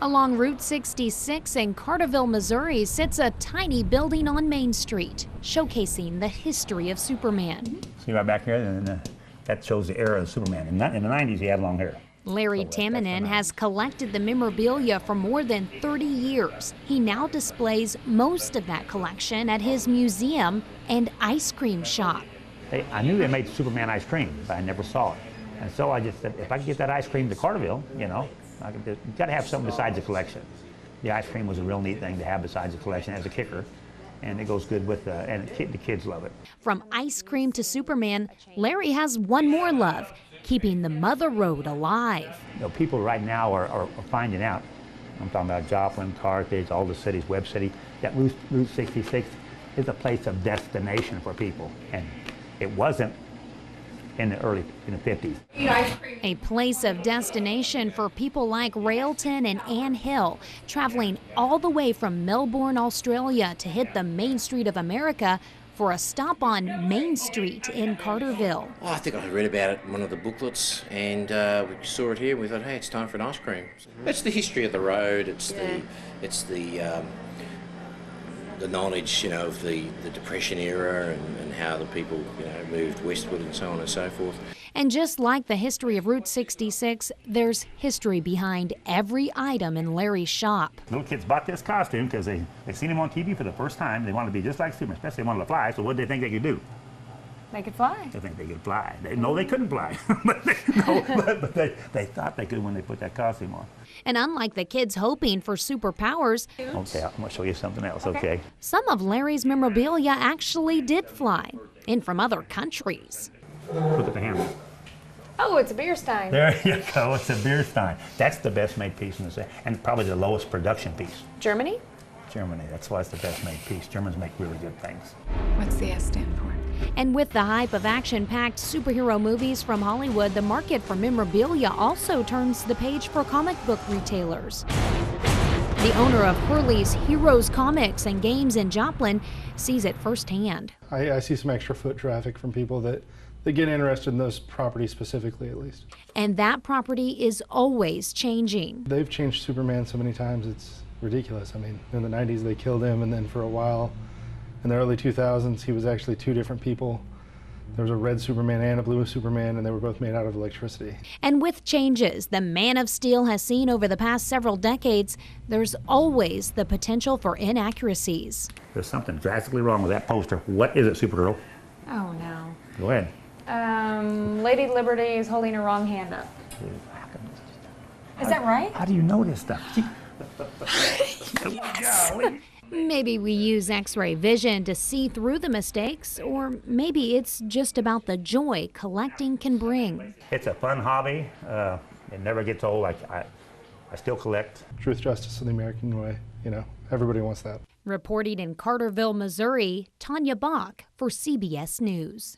Along Route 66 in Carterville, Missouri, sits a tiny building on Main Street, showcasing the history of Superman. See right back here, and that shows the era of Superman. In the 90s, he had long hair. Larry Tamanin has collected the memorabilia for more than 30 years. He now displays most of that collection at his museum and ice cream shop. I knew they made Superman ice cream, but I never saw it. And so I just said, if I could get that ice cream to Carterville, you know, you got to have something besides the collection. The ice cream was a real neat thing to have besides the collection as a kicker, and it goes good with, and the kids love it. From ice cream to Superman, Larry has one more love, keeping the Mother Road alive. You know, people right now are finding out, I'm talking about Joplin, Carthage, all the cities, Webb City, that Route 66 is a place of destination for people, and it wasn't in the 50s. A place of destination for people like Railton and Ann Hill, traveling all the way from Melbourne, Australia to hit the Main Street of America for a stop on Main Street in Carterville. Oh, I think I read about it in one of the booklets, and we saw it here and we thought, hey, it's time for an ice cream. It's the history of the road, it's the knowledge, you know, of the Depression era and how the people, you know, moved westward and so on and so forth. And just like the history of Route 66, there's history behind every item in Larry's shop. Little kids bought this costume because they seen him on TV for the first time. They wanted to be just like Superman, especially they wanted to fly. So what did they think they could do? They could fly. They think they could fly. No, they couldn't fly. but they thought they could when they put that costume on. And unlike the kids hoping for superpowers, okay, I'm going to show you something else, okay? Some of Larry's memorabilia actually did fly, in from other countries. Look at the handle. Oh, it's a beer stein. There you go, it's a beer stein. That's the best made piece in the set, and probably the lowest production piece. Germany? Germany, that's why it's the best made piece. Germans make really good things. What's the S stand for? And with the hype of action-packed superhero movies from Hollywood, the market for memorabilia also turns the page for comic book retailers. The owner of Hurley's Heroes Comics and Games in Joplin sees it firsthand. I see some extra foot traffic from people that get interested in those properties specifically, at least. And that property is always changing. They've changed Superman so many times, it's ridiculous. I mean, in the 90s they killed him, and then for a while, in the early 2000s, he was actually two different people. There was a red Superman and a blue Superman, and they were both made out of electricity. And with changes the Man of Steel has seen over the past several decades, there's always the potential for inaccuracies. There's something drastically wrong with that poster. What is it, Supergirl? Oh, no. Go ahead. Lady Liberty is holding her wrong hand up. Is that right? How do you know this stuff? Yes. Maybe we use X-ray vision to see through the mistakes, or maybe it's just about the joy collecting can bring. It's a fun hobby. It never gets old. I still collect. Truth, justice, and the American way. You know, everybody wants that. Reporting in Carterville, Missouri, Tawnya Bach for CBS News.